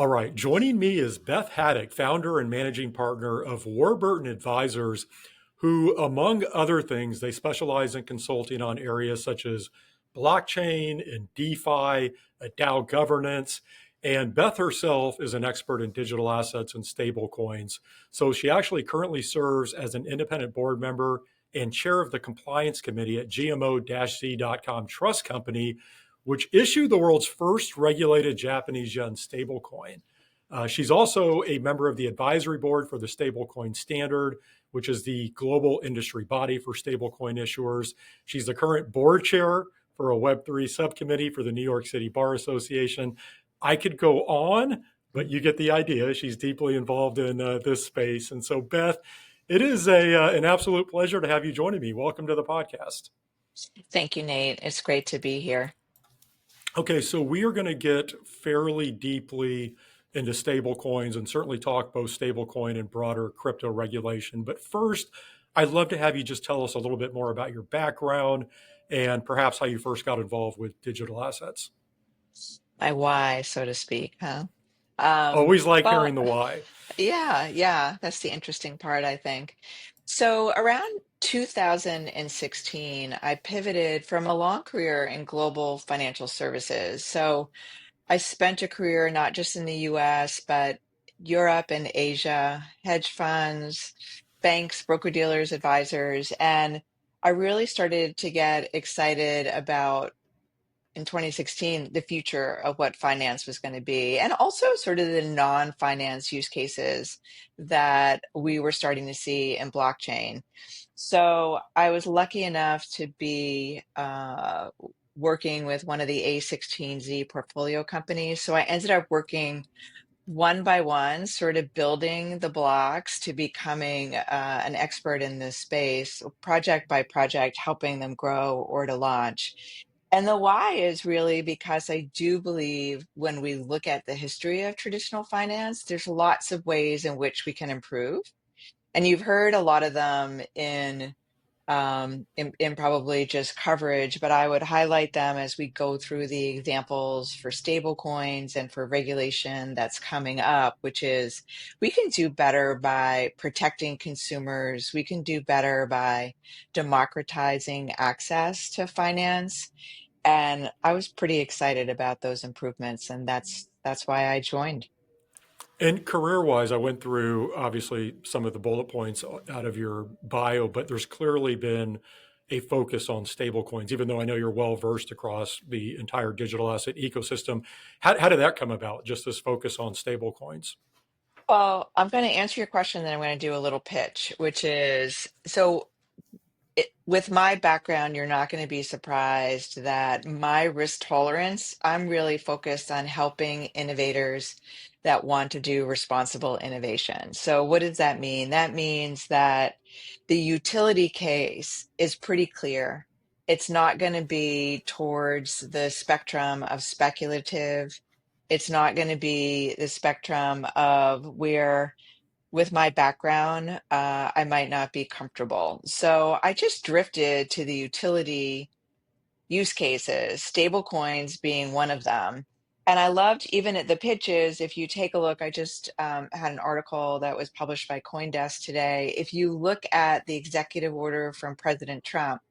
All right. Joining me is Beth Haddock, founder and managing partner of Warburton Advisors, who, among other things, they specialize in consulting on areas such as blockchain and DeFi, DAO governance. And Beth herself is an expert in digital assets and stable coins. So she actually currently serves as an independent board member and chair of the compliance committee at GMO-Z.com Trust Company, which issued the world's first regulated Japanese yen stablecoin. She's also a member of the advisory board for the Stablecoin Standard, which is the global industry body for stablecoin issuers. She's the current board chair for a Web3 subcommittee for the New York City Bar Association. I could go on, but you get the idea. She's deeply involved in this space. And so, Beth, it is an absolute pleasure to have you joining me. Welcome to the podcast. Thank you, Nate. It's great to be here. Okay, so we are going to get fairly deeply into stable coins and certainly talk both stablecoin and broader crypto regulation. But first, I'd love to have you just tell us a little bit more about your background and perhaps how you first got involved with digital assets. My why, so to speak, huh? Um, Always like well, hearing the why. yeah, that's the interesting part, I think. So around 2016, I pivoted from a long career in global financial services. So I spent a career not just in the US, but Europe and Asia, hedge funds, banks, broker-dealers, advisors, and I really started to get excited about in 2016 the future of what finance was going to be, and also sort of the non-finance use cases that we were starting to see in blockchain. So I was lucky enough to be working with one of the A16Z portfolio companies. So I ended up working one by one, sort of building the blocks to becoming an expert in this space, project by project, helping them grow or to launch. And the why is really because I do believe when we look at the history of traditional finance, there's lots of ways in which we can improve. And you've heard a lot of them in probably just coverage, but I would highlight them as we go through the examples for stable coins and for regulation that's coming up, which is we can do better by protecting consumers. We can do better by democratizing access to finance. And I was pretty excited about those improvements, and that's why I joined. And career-wise, I went through obviously some of the bullet points out of your bio, but there's clearly been a focus on stable coins, even though I know you're well versed across the entire digital asset ecosystem. How did that come about, just this focus on stable coins? Well, I'm going to answer your question, then I'm going to do a little pitch, which is with my background, you're not going to be surprised that my risk tolerance, I'm really focused on helping innovators that want to do responsible innovation. So, what does that mean? That means that the utility case is pretty clear. It's not going to be towards the spectrum of speculative. It's not going to be the spectrum of where with my background, I might not be comfortable. So I just drifted to the utility use cases, stable coins being one of them. And I loved even at the pitches, if you take a look, I just had an article that was published by CoinDesk today. If you look at the executive order from President Trump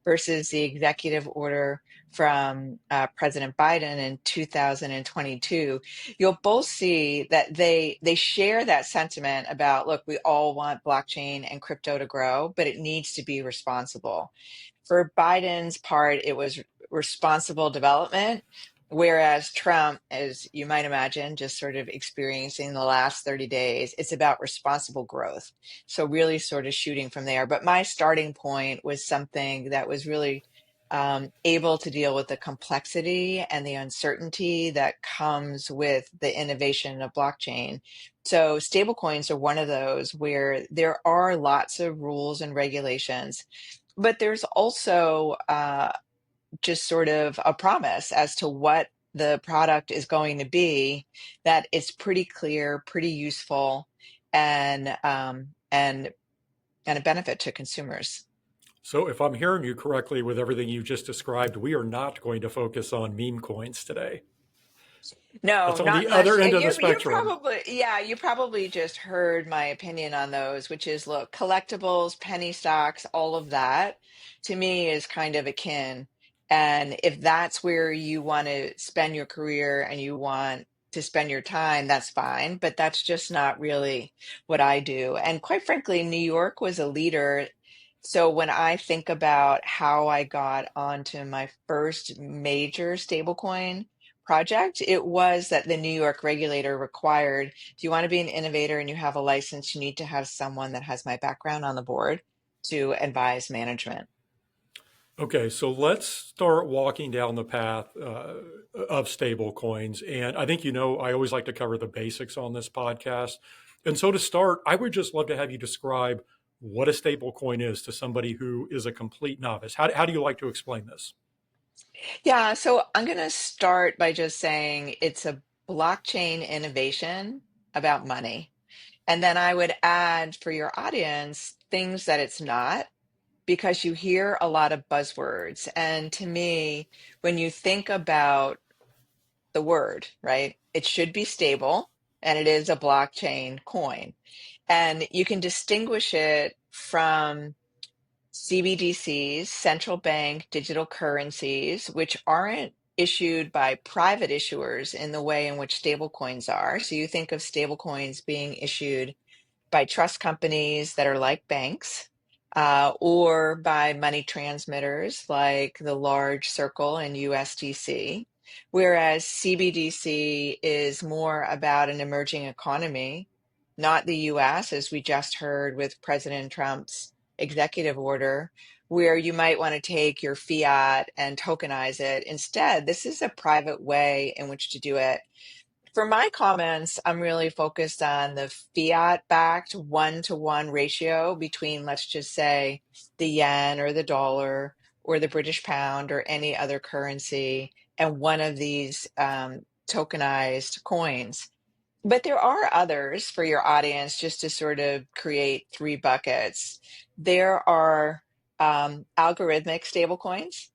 versus the executive order from President Biden in 2022, you'll both see that they share that sentiment about, look, we all want blockchain and crypto to grow, but it needs to be responsible. For Biden's part, it was responsible development, whereas Trump, as you might imagine, just sort of experiencing the last 30 days, it's about responsible growth. So really sort of shooting from there. But my starting point was something that was really able to deal with the complexity and the uncertainty that comes with the innovation of blockchain. So stablecoins are one of those where there are lots of rules and regulations, but there's also just sort of a promise as to what the product is going to be, that it's pretty clear, pretty useful, and and a benefit to consumers. So if I'm hearing you correctly with everything you just described, we are not going to focus on meme coins today. No, That's on not the unless other end of the you spectrum. probably, yeah, you probably just heard my opinion on those, which is look, collectibles, penny stocks, all of that to me is kind of akin. And if that's where you want to spend your career and you want to spend your time, that's fine. But that's just not really what I do. And quite frankly, New York was a leader. So when I think about how I got onto my first major stablecoin project, it was that the New York regulator required, if you want to be an innovator and you have a license, you need to have someone that has my background on the board to advise management. Okay, so let's start walking down the path of stable coins. And I think, I always like to cover the basics on this podcast. And so to start, I would just love to have you describe what a stable coin is to somebody who is a complete novice. How do you like to explain this? Yeah, so I'm going to start by just saying it's a blockchain innovation about money. And then I would add for your audience things that it's not, because you hear a lot of buzzwords. And to me, when you think about the word, right? It should be stable and it is a blockchain coin. And you can distinguish it from CBDCs, central bank digital currencies, which aren't issued by private issuers in the way in which stablecoins are. So you think of stablecoins being issued by trust companies that are like banks, or by money transmitters like the large Circle and USDC, whereas CBDC is more about an emerging economy, not the US, as we just heard with President Trump's executive order, where you might want to take your fiat and tokenize it. Instead, this is a private way in which to do it. For my comments, I'm really focused on the fiat backed 1-to-1 ratio between, let's just say, the yen or the dollar or the British pound or any other currency and one of these tokenized coins. But there are others for your audience, just to sort of create three buckets. There are algorithmic stablecoins.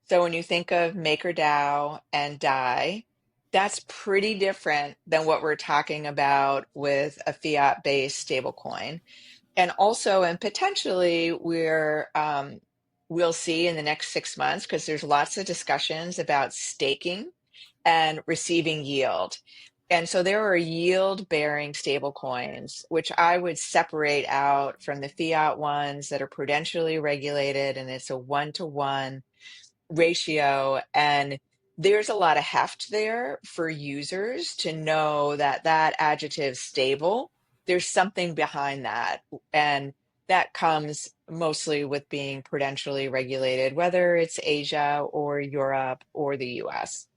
So when you think of MakerDAO and DAI, that's pretty different than what we're talking about with a fiat-based stablecoin. And also, and potentially, we'll see in the next 6 months, because there's lots of discussions about staking and receiving yield. And so there are yield bearing stable coins, which I would separate out from the fiat ones that are prudentially regulated, and it's a 1-to-1 ratio. And there's a lot of heft there for users to know that that adjective stable, there's something behind that. And that comes mostly with being prudentially regulated, whether it's Asia or Europe or the US.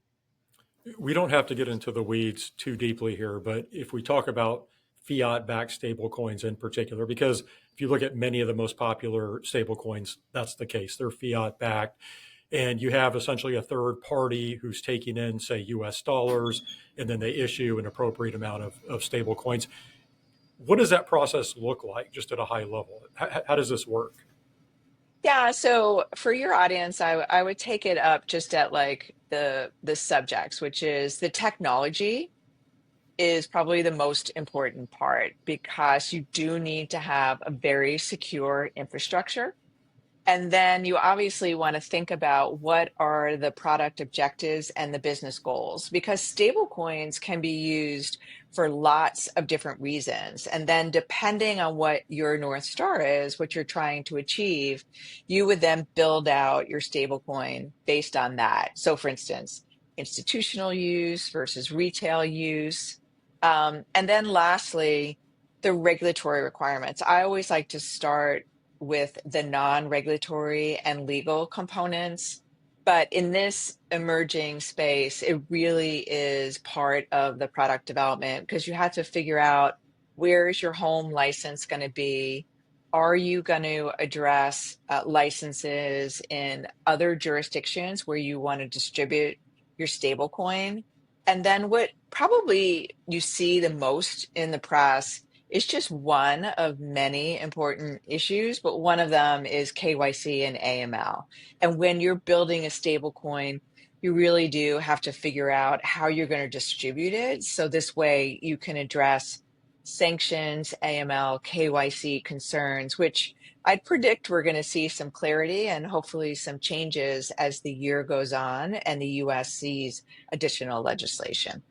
We don't have to get into the weeds too deeply here, but if we talk about fiat backed stable coins in particular, because if you look at many of the most popular stable coins, that's the case. They're fiat backed. And you have essentially a third party who's taking in, say, US dollars, and then they issue an appropriate amount of stable coins. What does that process look like just at a high level? How does this work? Yeah, so for your audience, I would take it up just at like the subjects, which is the technology is probably the most important part, because you do need to have a very secure infrastructure. And then you obviously want to think about what are the product objectives and the business goals, because stablecoins can be used for lots of different reasons. And then depending on what your North Star is, what you're trying to achieve, you would then build out your stablecoin based on that. So for instance, institutional use versus retail use. And then lastly, the regulatory requirements. I always like to start with the non-regulatory and legal components. But in this emerging space, it really is part of the product development, because you have to figure out, where is your home license going to be? Are you going to address licenses in other jurisdictions where you want to distribute your stablecoin? And then what probably you see the most in the press, it's just one of many important issues, but one of them is KYC and AML. And when you're building a stable coin, you really do have to figure out how you're going to distribute it. So this way you can address sanctions, AML, KYC concerns, which I'd predict we're going to see some clarity and hopefully some changes as the year goes on and the US sees additional legislation.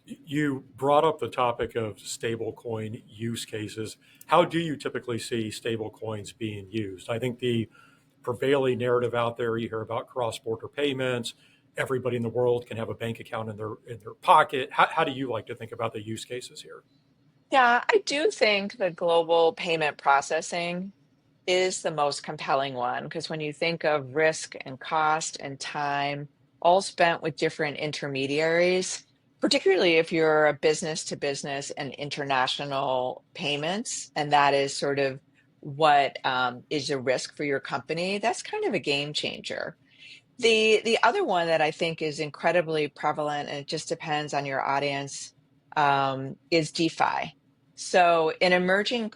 You brought up the topic of stablecoin use cases. How do you typically see stablecoins being used? I think the prevailing narrative out there, you hear about cross-border payments. Everybody in the world can have a bank account in their pocket. How do you like to think about the use cases here? Yeah, I do think the global payment processing is the most compelling one because when you think of risk and cost and time, all spent with different intermediaries, particularly if you're a business to business and international payments, and that is sort of what is a risk for your company, that's kind of a game changer. The other one that I think is incredibly prevalent, and it just depends on your audience, is DeFi. So in emerging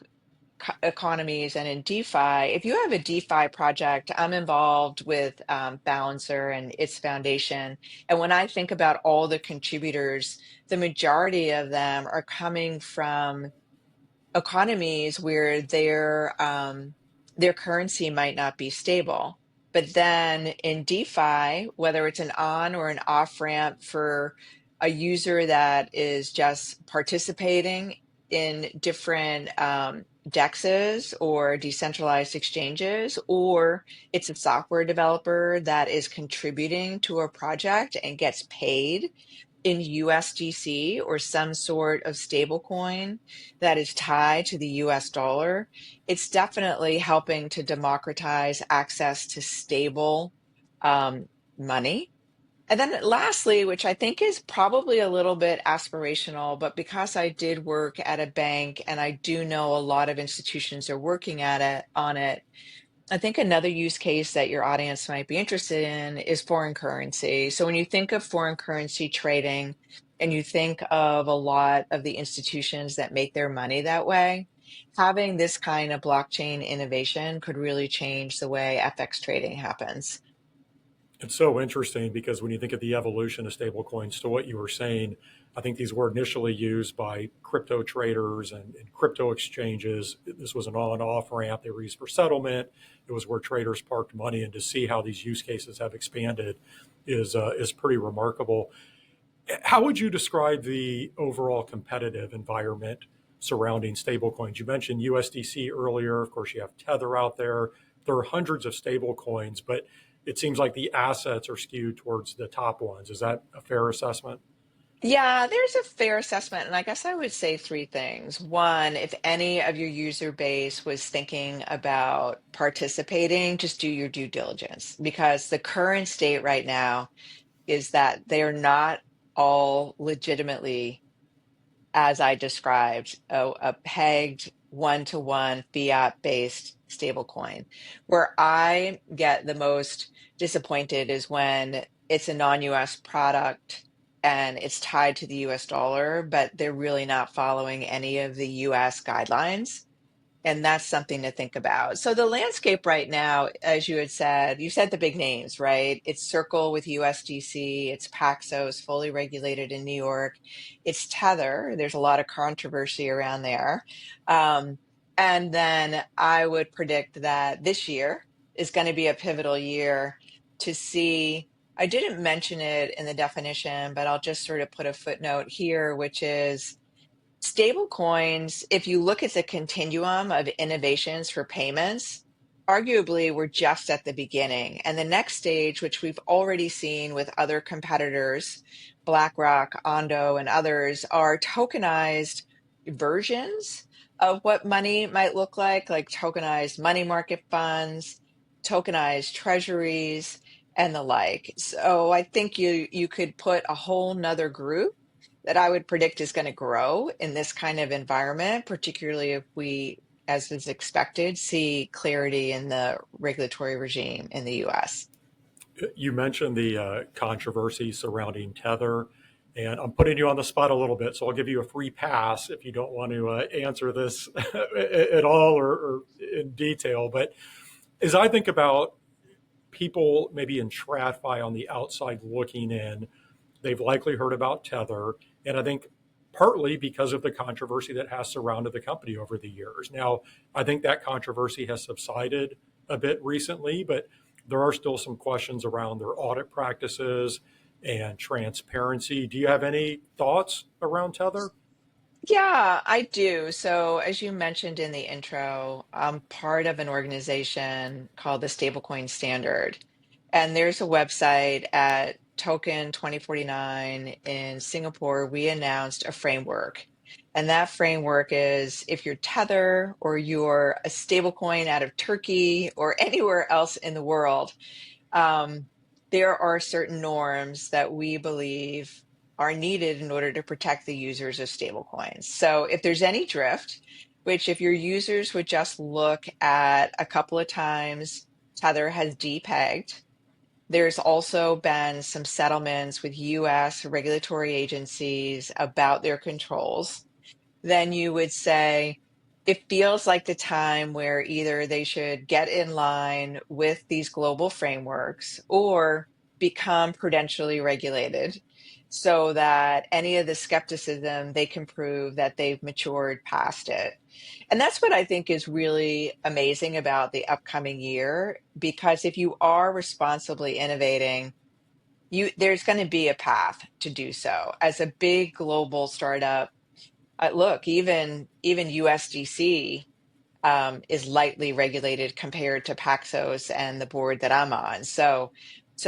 economies and in DeFi, if you have a DeFi project, I'm involved with Balancer and its foundation. And when I think about all the contributors, the majority of them are coming from economies where their currency might not be stable. But then in DeFi, whether it's an on or an off ramp for a user that is just participating in different DEXs or decentralized exchanges, or it's a software developer that is contributing to a project and gets paid in USDC or some sort of stablecoin that is tied to the US dollar, it's definitely helping to democratize access to stable money. And then lastly, which I think is probably a little bit aspirational, but because I did work at a bank and I do know a lot of institutions are working at it on it, I think another use case that your audience might be interested in is foreign currency. So when you think of foreign currency trading and you think of a lot of the institutions that make their money that way, having this kind of blockchain innovation could really change the way FX trading happens. It's so interesting because when you think of the evolution of stablecoins, to what you were saying, I think these were initially used by crypto traders and crypto exchanges. This was an on off ramp. They were used for settlement. It was where traders parked money. And to see how these use cases have expanded is pretty remarkable. How would you describe the overall competitive environment surrounding stablecoins? You mentioned USDC earlier. Of course, you have Tether out there. There are hundreds of stablecoins, but it seems like the assets are skewed towards the top ones. Is that a fair assessment? Yeah, there's a fair assessment. And I guess I would say three things. One, if any of your user base was thinking about participating, just do your due diligence because the current state right now is that they are not all legitimately, as I described, a pegged one-to-one fiat-based stablecoin. Where I get the most disappointed is when it's a non-US product and it's tied to the US dollar, but they're really not following any of the US guidelines. And that's something to think about. So the landscape right now, as you said the big names, right? It's Circle with USDC, it's Paxos, fully regulated in New York, it's Tether. There's a lot of controversy around there. Um, and then I would predict that this year is going to be a pivotal year to see. I didn't mention it in the definition, but I'll just sort of put a footnote here, which is stable coins, if you look at the continuum of innovations for payments, arguably we're just at the beginning. And the next stage, which we've already seen with other competitors, BlackRock, Ondo, and others, are tokenized versions of what money might look like tokenized money market funds, tokenized treasuries, and the like. So I think you could put a whole nother group that I would predict is going to grow in this kind of environment, particularly if we, as is expected, see clarity in the regulatory regime in the US. You mentioned the controversy surrounding Tether, and I'm putting you on the spot a little bit, so I'll give you a free pass if you don't want to answer this at all or in detail. But as I think about people maybe in TradFi on the outside looking in, they've likely heard about Tether. And I think partly because of the controversy that has surrounded the company over the years. Now, I think that controversy has subsided a bit recently, but there are still some questions around their audit practices and transparency. Do you have any thoughts around Tether? Yeah, I do. So, as you mentioned in the intro, I'm part of an organization called the Stablecoin Standard. And there's a website at Token 2049 in Singapore. We announced a framework. And that framework is if you're Tether or you're a stablecoin out of Turkey or anywhere else in the world, um, there are certain norms that we believe are needed in order to protect the users of stablecoins. So if there's any drift, which if your users would just look at a couple of times, Tether has depegged. There's also been some settlements with US regulatory agencies about their controls. Then you would say it feels like the time where either they should get in line with these global frameworks or become prudentially regulated so that any of the skepticism they can prove that they've matured past it. And that's what I think is really amazing about the upcoming year, because if you are responsibly innovating, there's going to be a path to do so. As a big global startup, look, even USDC is lightly regulated compared to Paxos and the board that I'm on. So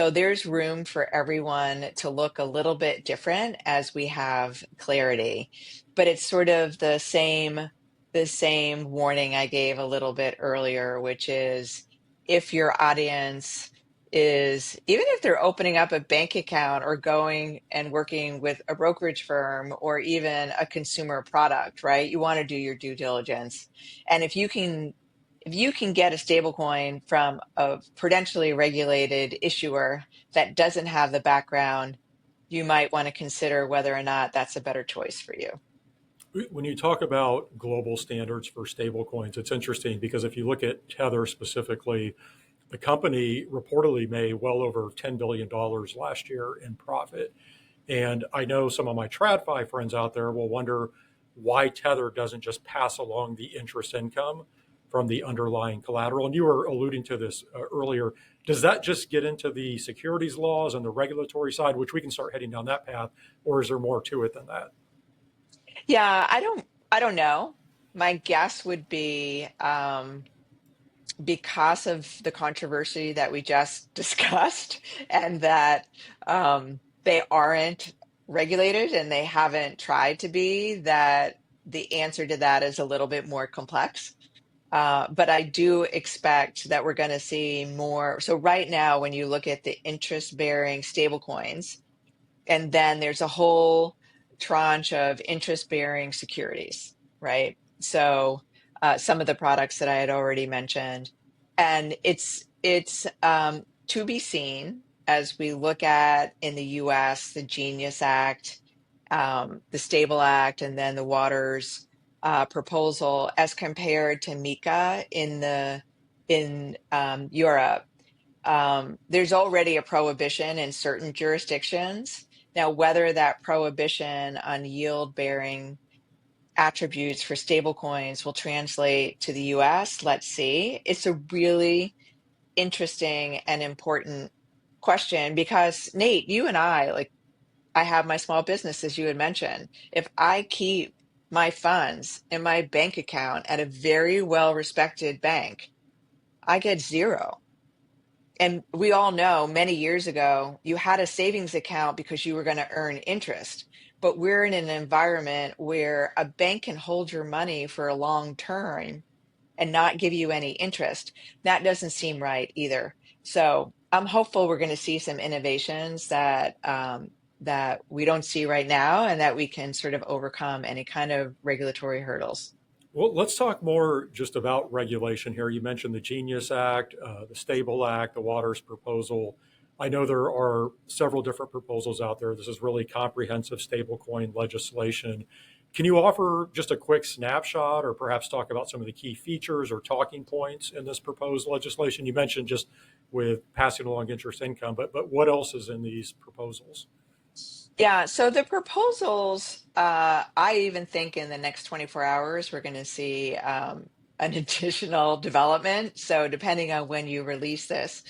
there's room for everyone to look a little bit different as we have clarity. But it's sort of the same warning I gave a little bit earlier, which is if your audience is, even if they're opening up a bank account or going and working with a brokerage firm or even a consumer product, right? You want to do your due diligence. And if you can get a stablecoin from a prudentially regulated issuer that doesn't have the background, you might want to consider whether or not that's a better choice for you. When you talk about global standards for stablecoins, it's interesting because if you look at Tether specifically, the company reportedly made well over $10 billion last year in profit. And I know some of my TradFi friends out there will wonder why Tether doesn't just pass along the interest income from the underlying collateral. And you were alluding to this earlier. Does that just get into the securities laws and the regulatory side, which we can start heading down that path, or is there more to it than that? Yeah, I don't know. My guess would be because of the controversy that we just discussed and that they aren't regulated and they haven't tried to be, that the answer to that is a little bit more complex. But I do expect that we're going to see more. So right now, when you look at the interest-bearing stablecoins, and then there's a whole tranche of interest-bearing securities, right? So some of the products that I had already mentioned, and it's to be seen as we look at in the U.S. the Genius Act, the Stable Act, and then the Waters proposal as compared to MiCA in Europe. There's already a prohibition in certain jurisdictions. Now, whether that prohibition on yield bearing attributes for stablecoins will translate to the US, let's see. It's a really interesting and important question because, Nate, you and I, like, I have my small business, as you had mentioned. If I keep my funds in my bank account at a very well respected bank, I get zero. And we all know many years ago, you had a savings account because you were going to earn interest. But we're in an environment where a bank can hold your money for a long term and not give you any interest. That doesn't seem right either. So I'm hopeful we're going to see some innovations that we don't see right now and that we can sort of overcome any kind of regulatory hurdles. Well, let's talk more just about regulation here. You mentioned the Genius Act, the Stable Act, the Waters proposal. I know there are several different proposals out there. This is really comprehensive stablecoin legislation. Can you offer just a quick snapshot or perhaps talk about some of the key features or talking points in this proposed legislation? You mentioned just with passing along interest income, but what else is in these proposals? Yeah, so the proposals, I even think in the next 24 hours, we're going to see an additional development. So depending on when you release this,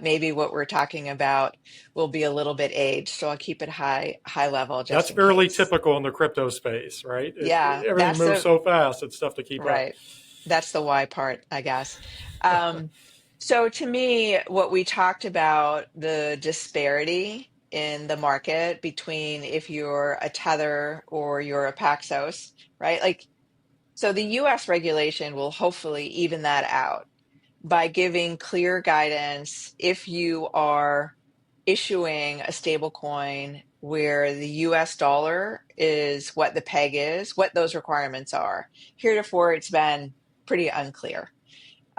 maybe what we're talking about will be a little bit aged. So I'll keep it high level That's just in fairly case. typical in the crypto space, right? Yeah, Everything that's moves the so fast, it's tough to keep up. right. That's the why part, I guess. Um, so to me, what we talked about, the disparity in the market between if you're a Tether or you're a Paxos, right? Like, so the US regulation will hopefully even that out by giving clear guidance if you are issuing a stable coin where the US dollar is what the peg is, what those requirements are. Heretofore, it's been pretty unclear.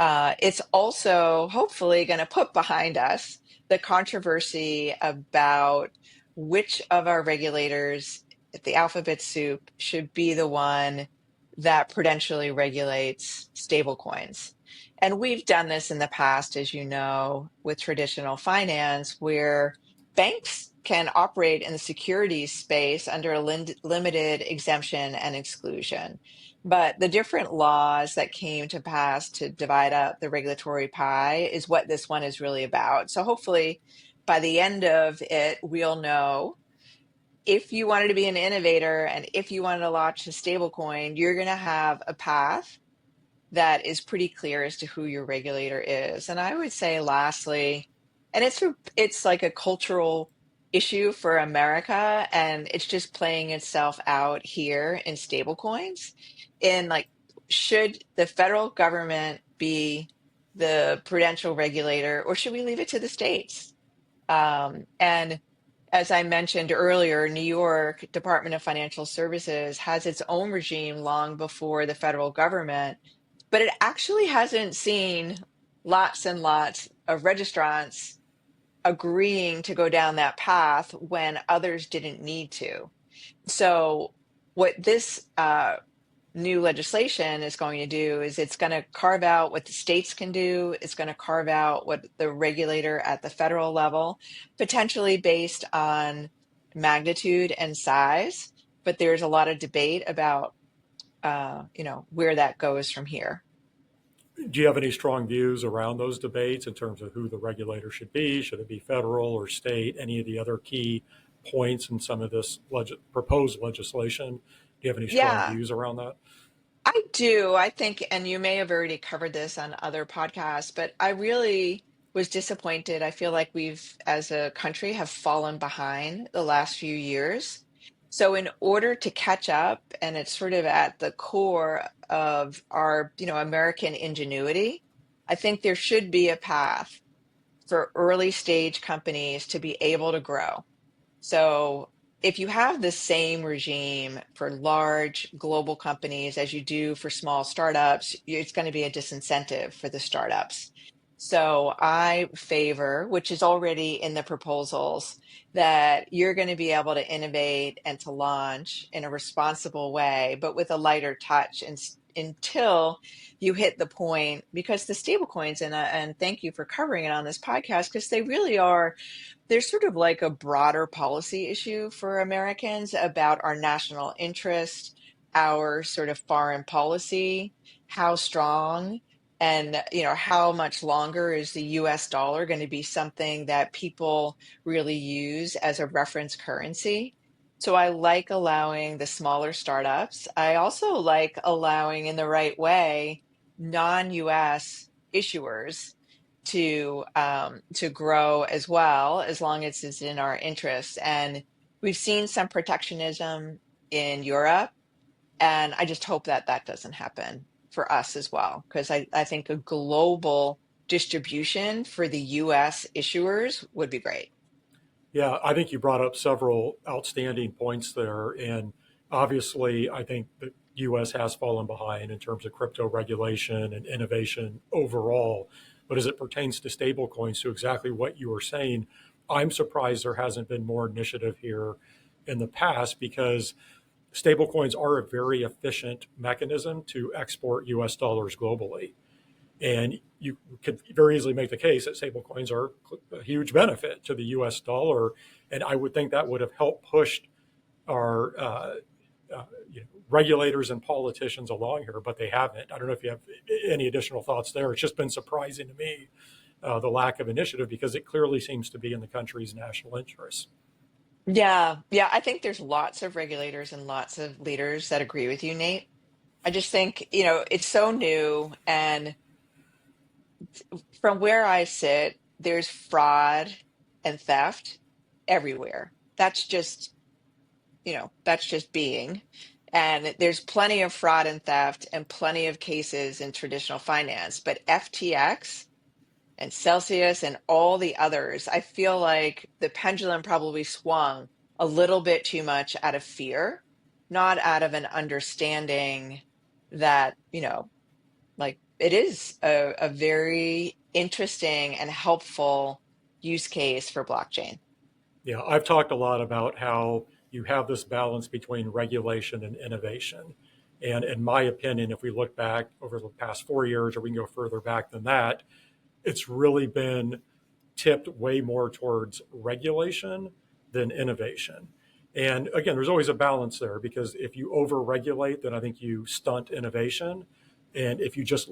It's also hopefully going to put behind us the controversy about which of our regulators at the alphabet soup should be the one that prudentially regulates stablecoins. And we've done this in the past, as you know, with traditional finance, where banks can operate in the securities space under a limited exemption and exclusion. But the different laws that came to pass to divide up the regulatory pie is what this one is really about. So hopefully by the end of it, we'll know if you wanted to be an innovator and if you wanted to launch a stablecoin, you're going to have a path that is pretty clear as to who your regulator is. And I would say lastly, and it's like a cultural issue for America, and it's just playing itself out here in stablecoins. In like, should the federal government be the prudential regulator, or should we leave it to the states? And as I mentioned earlier, New York Department of Financial Services has its own regime long before the federal government, but it actually hasn't seen lots and lots of registrants agreeing to go down that path when others didn't need to. So, what this new legislation is going to do is it's going to carve out what the states can do. It's going to carve out what the regulator at the federal level, potentially based on magnitude and size. But there's a lot of debate about, where that goes from here. Do you have any strong views around those debates in terms of who the regulator should be? Should it be federal or state? Any of the other key points in some of this proposed legislation? Do you have any strong Yeah, views around that? I do. I think, and you may have already covered this on other podcasts, but I really was disappointed. I feel like we've, as a country, have fallen behind the last few years. So in order to catch up, and it's sort of at the core of our, American ingenuity, I think there should be a path for early stage companies to be able to grow. So if you have the same regime for large global companies as you do for small startups, it's going to be a disincentive for the startups. So I favor, which is already in the proposals, that you're going to be able to innovate and to launch in a responsible way, but with a lighter touch until you hit the point, because the stablecoins, and thank you for covering it on this podcast, because they really are, there's sort of like a broader policy issue for Americans about our national interest, our sort of foreign policy, how strong and how much longer is the US dollar going to be something that people really use as a reference currency. So I like allowing the smaller startups. I also like allowing in the right way non-US issuers to grow as well, as long as it's in our interests. And we've seen some protectionism in Europe, and I just hope that that doesn't happen for us as well, because I think a global distribution for the US issuers would be great. Yeah, I think you brought up several outstanding points there. And obviously, I think the US has fallen behind in terms of crypto regulation and innovation overall. But as it pertains to stablecoins, to exactly what you were saying, I'm surprised there hasn't been more initiative here in the past because stablecoins are a very efficient mechanism to export US dollars globally. And you could very easily make the case that stablecoins are a huge benefit to the US dollar. And I would think that would have helped push our regulators and politicians along here, but they haven't. I don't know if you have any additional thoughts there. It's just been surprising to me, the lack of initiative, because it clearly seems to be in the country's national interest. Yeah, yeah, I think there's lots of regulators and lots of leaders that agree with you, Nate. I just think, it's so new. And from where I sit, there's fraud and theft everywhere. That's just being. And there's plenty of fraud and theft and plenty of cases in traditional finance. But FTX and Celsius and all the others, I feel like the pendulum probably swung a little bit too much out of fear, not out of an understanding that, like it is a very interesting and helpful use case for blockchain. Yeah, I've talked a lot about how you have this balance between regulation and innovation. And in my opinion, if we look back over the past 4 years, or we can go further back than that, it's really been tipped way more towards regulation than innovation. And again, there's always a balance there, because if you over regulate, then I think you stunt innovation. And if you just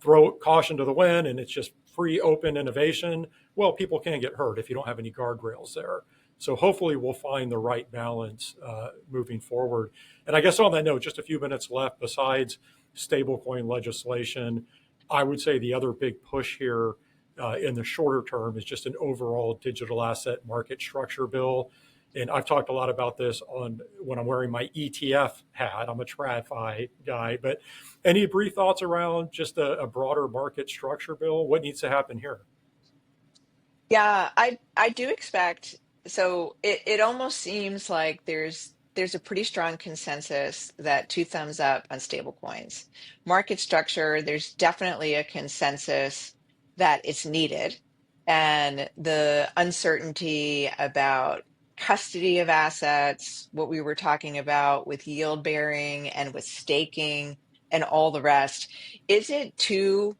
throw caution to the wind and it's just free open innovation, well, people can get hurt if you don't have any guardrails there. So hopefully we'll find the right balance moving forward. And I guess on that note, just a few minutes left. Besides stablecoin legislation, I would say the other big push here in the shorter term is just an overall digital asset market structure bill. And I've talked a lot about this on when I'm wearing my ETF hat. I'm a TradFi guy, but any brief thoughts around just a broader market structure bill? What needs to happen here? Yeah, I do expect. So it almost seems like there's a pretty strong consensus that two thumbs up on stablecoins. Market structure, there's definitely a consensus that it's needed. And the uncertainty about custody of assets, what we were talking about with yield bearing and with staking and all the rest, is it too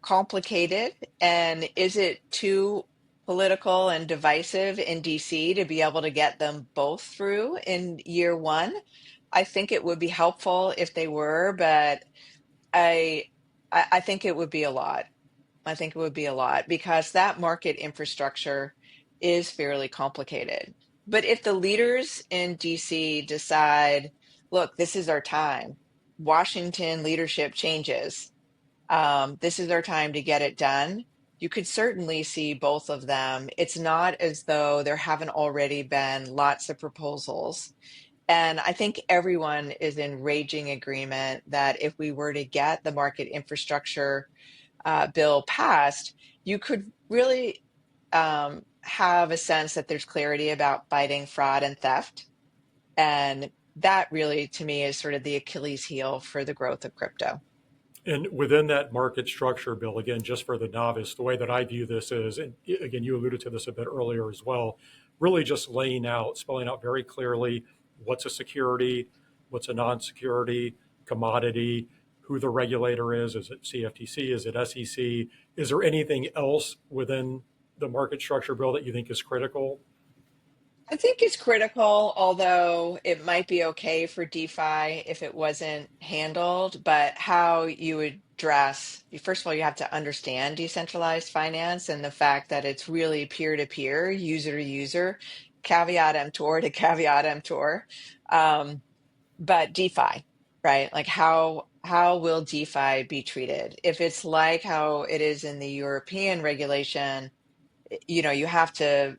complicated? And is it too political and divisive in DC to be able to get them both through in year one? I think it would be helpful if they were, but I I think it would be a lot. I think it would be a lot because that market infrastructure is fairly complicated. But if the leaders in DC decide, look, this is our time, Washington leadership changes, this is our time to get it done. You could certainly see both of them. It's not as though there haven't already been lots of proposals. And I think everyone is in raging agreement that if we were to get the market infrastructure bill passed, you could really have a sense that there's clarity about fighting fraud and theft. And that really, to me, is sort of the Achilles heel for the growth of crypto. And within that market structure bill, again, just for the novice, the way that I view this is, and again, you alluded to this a bit earlier as well, really just laying out, spelling out very clearly what's a security, what's a non-security, commodity, who the regulator is it CFTC, is it SEC? Is there anything else within the market structure bill that you think is critical? I think it's critical, although it might be okay for DeFi if it wasn't handled, but how you address, first of all, you have to understand decentralized finance and the fact that it's really peer to peer, user to user, caveat emptor to caveat emptor. Um, but DeFi, right? Like how will DeFi be treated? If it's like how it is in the European regulation, you have to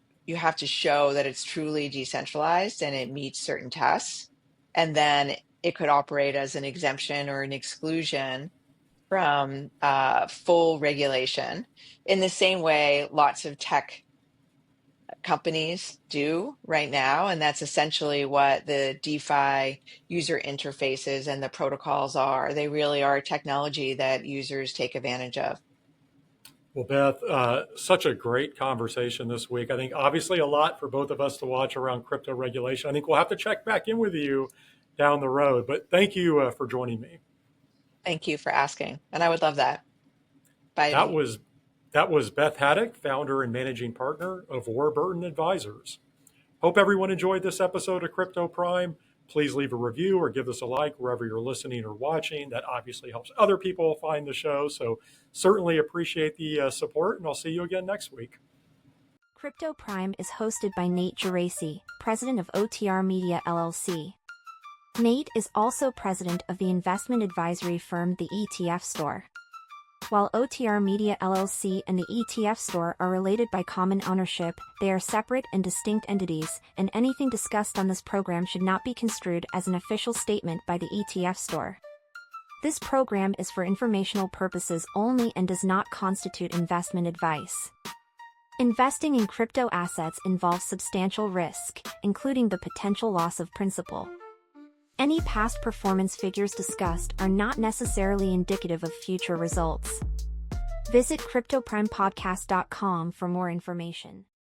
show that it's truly decentralized and it meets certain tests, and then it could operate as an exemption or an exclusion from full regulation in the same way lots of tech companies do right now. And that's essentially what the DeFi user interfaces and the protocols are. They really are technology that users take advantage of. Well, Beth, such a great conversation this week. I think obviously a lot for both of us to watch around crypto regulation. I think we'll have to check back in with you down the road, but thank you for joining me. Thank you for asking. And I would love that. That Bye. was that was Beth Haddock, founder and managing partner of Warburton Advisors. Hope everyone enjoyed this episode of Crypto Prime. Please leave a review or give us a like wherever you're listening or watching. That obviously helps other people find the show. So certainly appreciate the support, and I'll see you again next week. Crypto Prime is hosted by Nate Geraci, president of OTR Media LLC. Nate is also president of the investment advisory firm The ETF Store. While OTR Media LLC and the ETF Store are related by common ownership, they are separate and distinct entities, and anything discussed on this program should not be construed as an official statement by the ETF Store. This program is for informational purposes only and does not constitute investment advice. Investing in crypto assets involves substantial risk, including the potential loss of principal. Any past performance figures discussed are not necessarily indicative of future results. Visit CryptoPrimePodcast.com for more information.